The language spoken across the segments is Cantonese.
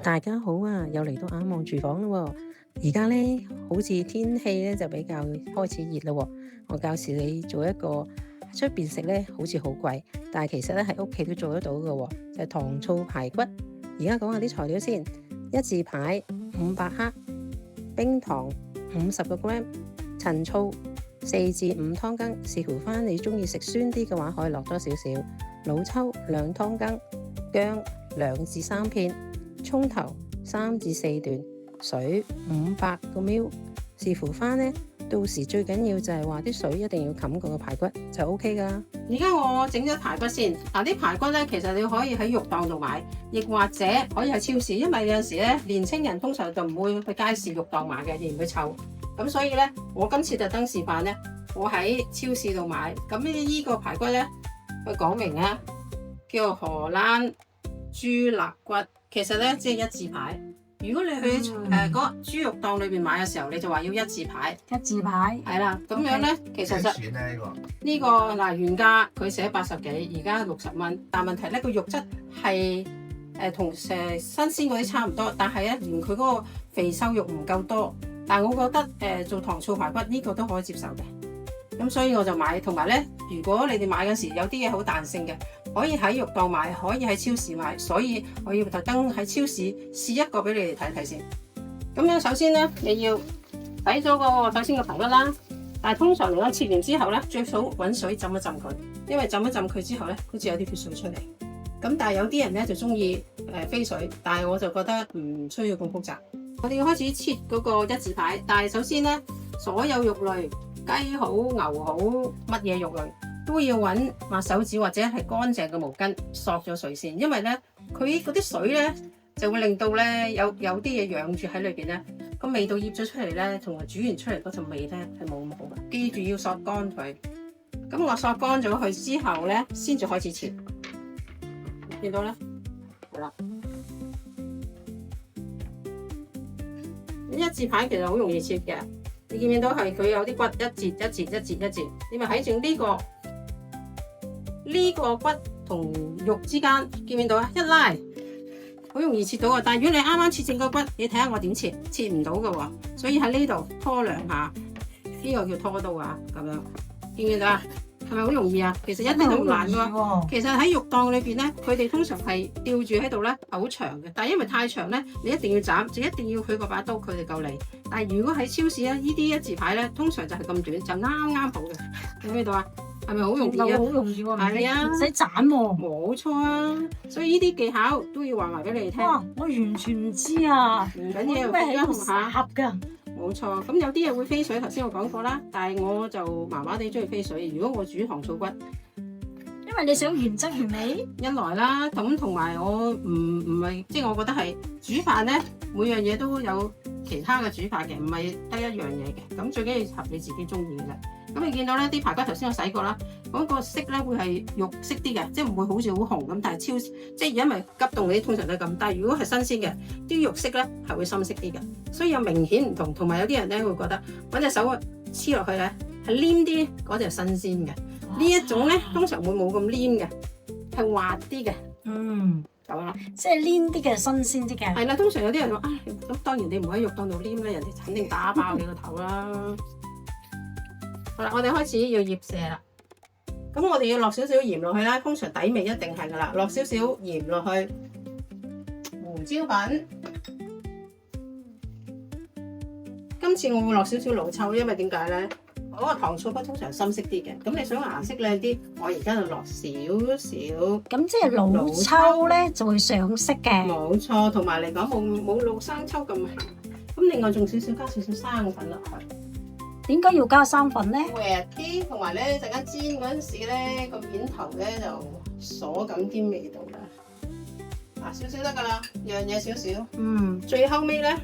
大家好啊，又嚟到眼望廚房咯喎。而家咧，好似天氣咧就比較開始熱咯喎。我教示你做一個出邊食咧，好似好貴，但係其實咧喺屋企都做得到嘅喎，就係糖醋排骨。而家講下啲材料先：一字排500克，冰糖50個 gram，陳醋4至5湯羹，視乎翻你中意食酸啲嘅話，可以落多少少。老抽2湯羹，薑2至3片。蔥頭3至4段，水500個 ml， 視乎翻呢。到時最緊要就係話啲水一定要冚過個排骨就 OK 噶。而家我整咗排骨先。啲排骨咧，其實你可以喺肉檔度買，亦或者可以喺超市，因為有陣時咧，年青人通常就唔會去街市肉檔買嘅，嫌佢臭。咁所以咧，我今次特登示範咧，我喺超市度買。咁呢個排骨咧，佢講明啊，叫做荷蘭豬肋骨。其實咧，即係一字排。如果你去嗰個豬肉檔裏邊買嘅時候，你就話要一字排。一字排係啦，咁樣咧，其實就呢個嗱原價佢寫80幾，而家60蚊。但問題咧，個肉質係同新鮮嗰啲差唔多，但係咧嫌佢嗰個肥瘦肉唔夠多。但我覺得做糖醋排骨呢個都可以接受嘅。咁所以我就買，同埋咧，如果你哋買嗰時有啲嘢好彈性嘅，可以喺肉檔買，可以喺超市買，所以我要特登喺超市試一個俾你哋睇睇先。咁樣首先咧，你要洗咗個首先個排骨啦，但係通常嚟講切完之後咧，最好揾水浸一浸佢，因為浸一浸佢之後咧，好似有啲血水出嚟。咁但係有啲人咧就中意飛水，但係我就覺得唔需要咁複雜。我哋要開始切嗰個一字排，但係首先咧，所有肉類，雞好牛好乜嘢肉類都要揾抹手紙或者係乾淨嘅毛巾索咗水先，因為咧佢嗰啲水咧就會令到咧有啲嘢養住喺裏邊咧，個味道醃咗出嚟咧，同埋煮完出嚟嗰陣味咧係冇咁好嘅。記住要索乾佢。咁我索乾咗佢之後咧，先至開始切。見到咧，係啦。一字排其實好容易切嘅。你見唔見到係佢有啲骨一節一節一節一節？你咪睇住呢個骨同肉之間，見唔見到啊？一拉，好容易切到啊！但係如果你啱啱切正個骨，你睇下我點切，切唔到㗎喎。所以喺呢度拖2下，呢個叫拖刀啊，咁樣見唔見到啊？係咪好容易啊？其實一啲都唔難㗎。其實喺肉檔裏邊咧，佢哋通常係吊住喺度咧，好長嘅。但係因為太長咧，你一定要斬，就一定要佢嗰把刀，佢哋夠利。但係如果喺超市咧，呢啲一字排咧，通常就係咁短，就啱啱好嘅。睇唔睇到啊？係咪好容易啊？好容易喎，係啊，唔使斬喎。冇錯啊，所以呢啲技巧都要話埋俾你哋聽。哇！我完全唔知啊，唔緊要，咩係咁下烚㗎？冇錯，咁有啲嘢會飛水，頭先我講過啦。但係我就麻麻地中意飛水。如果我煮糖醋骨，因為你想原汁原味。一來啦，咁同埋我唔係，即係我覺得係煮飯咧，每樣嘢都有其他嘅煮法嘅，唔係得一樣嘢嘅。咁最緊要合你自己中意嘅啦。咁你見到咧啲排骨頭先我洗過啦，嗰個色咧會係肉色啲嘅，即係唔會好似好紅咁。但係即係因為急凍嗰啲通常都係咁，但係如果係新鮮嘅，啲肉色咧係會深色啲嘅，所以有明顯唔同。同埋有啲人咧會覺得揾隻手黐落去咧係黏啲，嗰隻係新鮮嘅。呢一種咧通常會冇咁黏嘅，係滑啲嘅。咁啦，即係黏啲嘅，新鮮啲嘅。係啦，通常有啲人話啊，咁當然你唔喺肉檔度黏咧，人哋肯定打爆你個頭啦。好啦，我哋開始要醃射啦。咁我哋要落少少鹽落去啦，通常底味一定係噶啦，落少少鹽落去，胡椒粉。今次我會落少少老抽，因為點解咧？嗰個糖醋骨通常深色啲嘅，咁你想顏色靚啲，我而家就落少少。咁即係老抽咧就會上色嘅。冇錯，同埋嚟講冇老生抽咁鹹。咁另外仲加少少生粉落去。點解要加生粉咧？滑啲，同埋咧陣間煎嗰陣時咧個面頭咧就鎖緊啲味道啦。少少得噶啦，樣嘢少少。最後尾咧，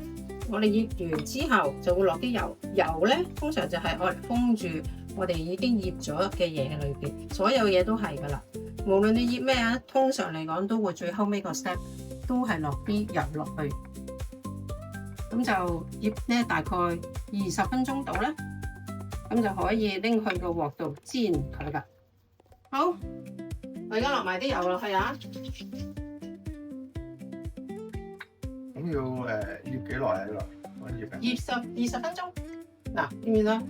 我哋醃完之後就會落啲油。油咧通常就係愛嚟封住我哋已經醃咗嘅嘢喺裏邊，所有嘢都係噶啦。無論你醃咩啊，通常嚟講都會最後尾個 step 都係落啲油落去。咁就醃咧大概20分鐘到啦。咁就可以拎去個鑊度煎佢噶。好，我而家落埋啲油落去啊。咁要醃幾耐啊？呢個醃嘅20分鐘。嗱，見唔見到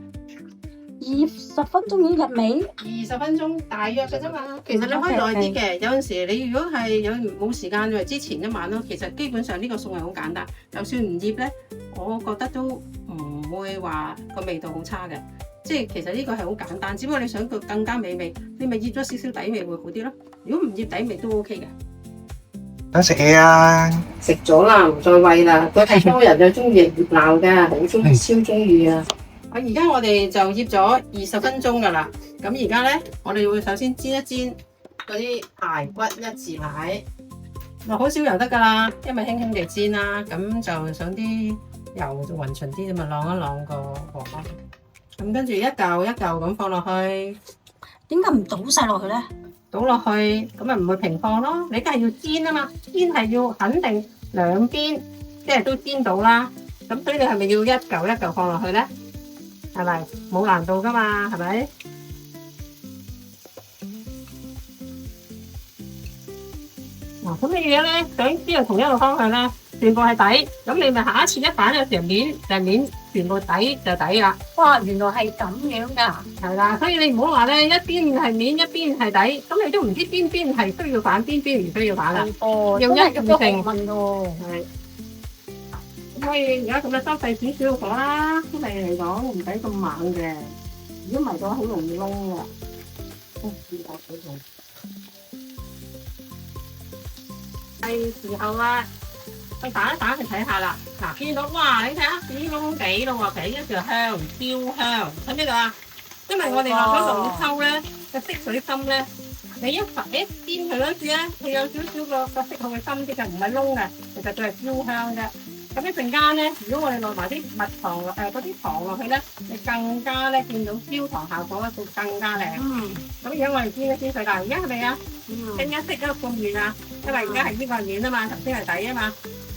20分鐘已經入味， 20分鐘大約嘅啫嘛。其實你可以耐啲嘅。有陣時你如果係冇時間，就之前一晚咯。其實基本上呢個餸係好簡單，就算唔醃咧，我覺得都唔會話個味道好差嘅。即係其實呢個係好簡單，只不過你想佢更加美味，你咪醃咗少少底味會好啲咯。如果唔醃底味都 OK 嘅。想食嘢啊！食咗啦，唔再餵啦。佢係多人就中意熱鬧㗎，好中意，超中意啊！而家我哋就醃咗20分鐘㗎啦。咁而家咧，我哋會首先煎一煎嗰啲排骨一字排，落好少油得㗎啦，因為輕輕地煎啦。咁就想啲油就勻勻啲，咁咪晾一晾個鑊咯。咁跟住一嚿一嚿咁放落去，點解唔倒晒落去咧？倒落去咁咪唔會平放咯。你梗係要煎啊嘛，煎係要肯定兩邊即係都煎到啦。咁所以你係咪要一嚿一嚿放落去咧？係咪冇難度噶嘛？係咪？嗱，咁你而家咧想知道同一個方向咧，全部係底，咁你咪下一次一反嘅時候面就面，全部底就底啦。哇，原來係咁樣㗎！係啦，所以你唔好話咧，一邊係面，一邊係底，咁你都唔知邊邊係需要反，邊邊唔需要反啦。哦，用一咁都定好問喎。係。咁可以而家咁樣收細少少火啦，因為嚟講唔使咁猛嘅，如果唔係嘅話好容易燶㗎。係時候啦，去打一打去睇下啦。嗱，見到哇，你睇下已經燶地咯喎，其實一條香焦香，睇邊度啊？因為我哋落咗老抽咧，個色水深咧，你一煎佢嗰時咧，佢有少少個色佢深啲嘅，唔係燶嘅，其實佢係焦香嘅。咁一陣間咧，如果我哋落埋啲蜜糖嗰啲糖落去咧，你更加咧見到焦糖效果咧，會更加靚。咁而家我哋煎一煎佢啦，而家係咪啊？更加色嗰個咁軟啊，因為而家係呢個軟啊嘛，頭先係底啊嘛，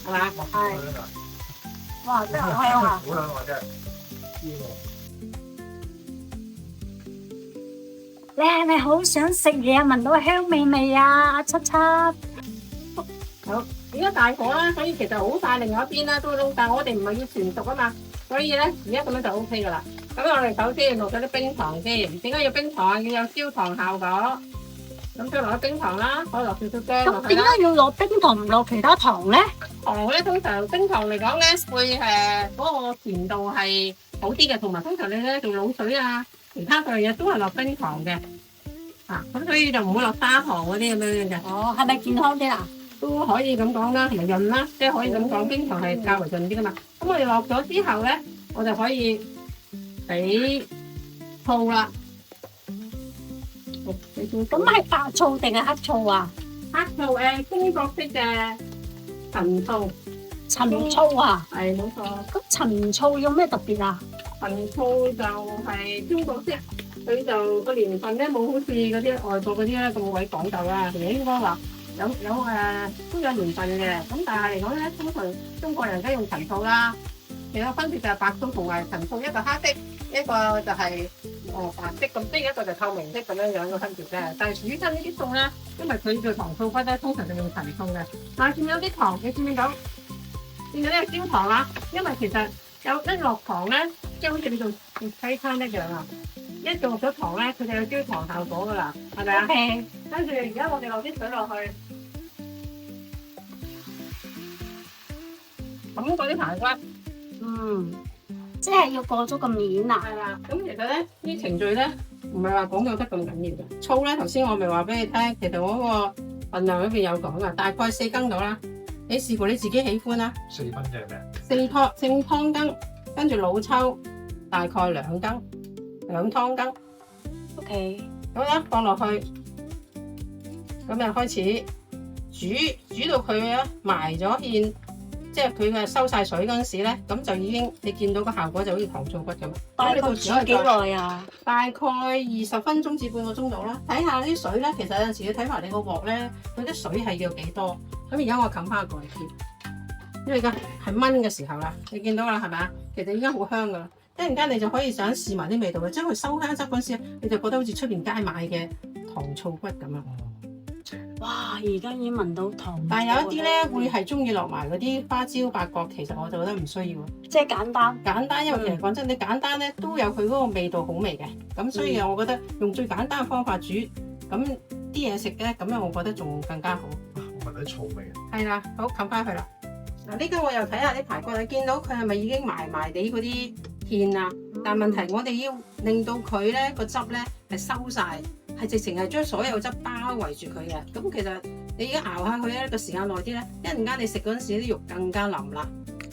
係嘛？係。哇，真係好香啊！好香啊！真係。你係咪好想食嘢啊？聞到香味未啊？阿七七。好，而家大火啦，所以其實好快另外一邊啦都燶，但係我哋唔係要全熟啊嘛，所以咧而家咁樣就 O K 噶啦。咁我哋首先落咗啲冰糖先，點解要冰糖啊？要有焦糖效果。咁再落咗冰糖啦，可以落少少薑落去啦。咁點解要落冰糖唔落其他糖咧？糖咧通常冰糖嚟講咧會嗰個甜度係好啲嘅，同埋通常你咧做滷水啊，其他嗰樣嘢都係落冰糖嘅。咁所以就唔會落砂糖嗰啲咁樣嘅。哦，係咪健康啲啊？都可以咁講啦，同埋潤啦，即係可以咁講，冰糖係較為潤啲噶嘛。咁我哋落咗之後咧，我就可以俾醋啦。咁係白醋定係黑醋啊？黑醋中國式嘅陳醋。陳醋啊？係冇錯。咁陳醋有咩特別啊？陳醋就係中國式，佢就個年份咧冇好似嗰啲外國嗰啲咧咁鬼講究啦。其實應該話有都有年份嘅，咁但係嚟講咧，通常中國人都用陳醋啦。其實分別就係白醋同埋陳醋，一個黑色，一個就係白色咁，即係一個就透明色咁樣樣嘅分別啫。但係煮親呢啲餸咧，因為佢叫糖醋骨咧，通常就用陳醋嘅。但係見到啲糖，你見唔見到？見到呢個焦糖啦，因為其實一落糖咧，即係好似你做西餐一樣啊。一做咗糖咧，佢就有焦糖效果噶啦，係咪啊？跟住而家我哋落啲水落去，咁嗰啲排骨，即係要過咗個面啊。係啦。咁其實咧，呢程序咧，唔係話講究得咁緊要嘅。醋咧，頭先我咪話俾你聽，其實我嗰個份量裏邊有講噶，大概4羹到啦。你試過你自己喜歡啦。4分即係咩？4湯羹，跟住老抽大概2羹，2湯羹。OK。咁咧放落去，咁就開始煮到佢咧埋咗芡，即係佢嘅收晒水嗰陣時咧，咁就已經你見到個效果就好似糖醋骨咁。大概煮幾耐啊？大概20分鐘至半個鐘度啦。睇下啲水咧，其實有陣時要睇埋你個鑊咧，佢啲水係要幾多。咁而家我冚翻過嚟先，因為而家係燜嘅時候啦，你見到啦係咪啊？其實已經好香噶啦。一陣間你就可以想試埋啲味道嘅，將佢收翻汁嗰陣時，你就覺得好似出邊街買嘅糖醋骨咁啊！哇！而家已經聞到糖醋。但係有一啲咧會係中意落埋嗰啲花椒、八角，其實我就覺得唔需要。即係簡單。簡單，因為其實講真，你簡單咧都有佢嗰個味道好味嘅。咁所以我覺得用最簡單嘅方法煮，咁啲嘢食咧，咁樣我覺得仲更加好。聞到醋味。係啦，好冚翻去啦。嗱，呢個我又睇下啲排骨，你見到佢係咪已經埋埋地嗰啲芡啊？但係問題我哋要令到佢咧個汁咧係收晒，係直情係將所有汁包圍住佢嘅。咁其實你而家熬下佢咧個時間耐啲咧，一陣間你食嗰陣時啲肉更加腍啦，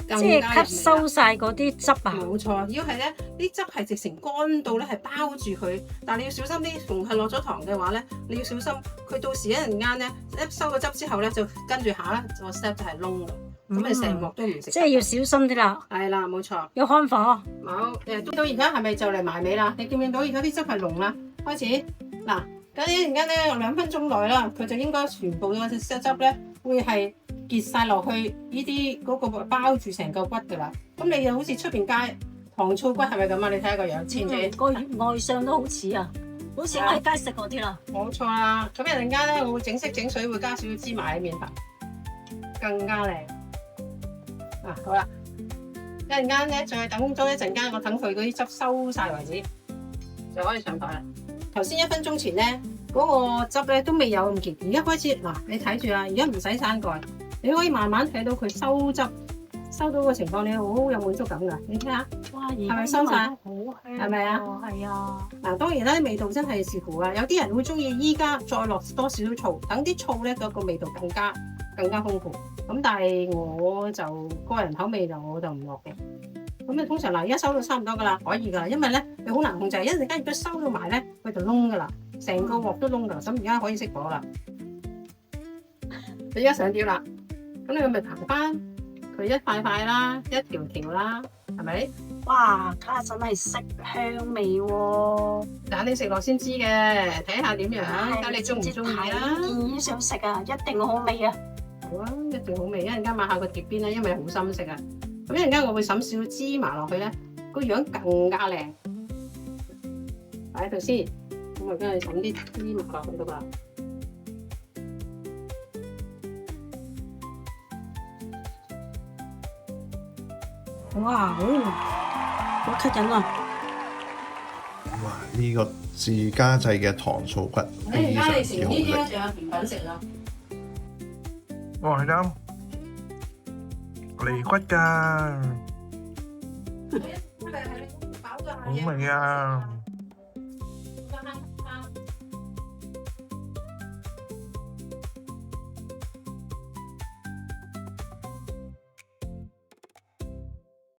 更即加係吸收晒嗰啲汁啊！冇錯，要係咧啲汁係直情乾到咧係包住佢，但係你要小心啲，逢係落咗糖嘅話咧，你要小心佢到時一陣間咧一收咗汁之後咧就跟住下咧個 step 就係燶啦。咁你成鑊都唔食，即係要小心啲啦。係啦，冇錯。要看火。冇到而家係咪就嚟埋尾啦？你見唔見到而家啲汁係濃啦？開始嗱，咁一陣間咧2分鐘內啦，佢就應該全部嗰隻汁咧會係結晒落去呢啲嗰個包住成嚿骨㗎啦。咁你又好似出邊街糖醋骨係咪咁啊？你睇下個樣，似唔似？個外相都好似啊，好似我喺街食嗰啲啦。冇錯啦。咁一陣間咧，我會整色整水，會加少少芝麻喺面頭，更加靚。好啦，一陣間咧，再等多一陣間，我等佢嗰啲汁收晒為止，就可以上台啦。頭先1分鐘前咧，嗰個汁咧都未有咁結，而家開始嗱，你睇住啊，而家唔使閂蓋，你可以慢慢睇到佢收汁，收到個情況，你好有滿足感㗎。你睇下，哇，係咪收晒？好香，係咪啊？係啊。嗱，當然啦，味道真係視乎啊。有啲人會中意依家再落多少少醋，等啲醋咧嗰個味道更加豐富。咁但係我就個人口味我就唔落嘅。咁你通常嗱，而家收到差唔多噶啦，可以噶，因為咧你好難控制，一陣間如果收到埋咧，佢就燶噶啦，成個鑊都燶噶。咁而家可以熄火啦，你而家上碟啦，咁你咪刨翻佢一塊塊啦，一條條啦，係咪？哇，家陣係色香味喎。等你食落先知嘅，睇下點樣，睇你中唔中意啦。已經想食啊，一定好味啊！好啊，一定好味。一陣間抹下個碟邊咧，因為好深色啊。咁一陣間我會揼少少芝麻落去咧，個樣更加靚。擺喺度先，咁我跟住揼啲芝麻落去㗎嘛。哇，好吸引啊！哇！呢個自家製嘅糖醋骨，而家你食呢啲好仲有甜品食啦。哇！係啱，脷骨㗎，好味啊！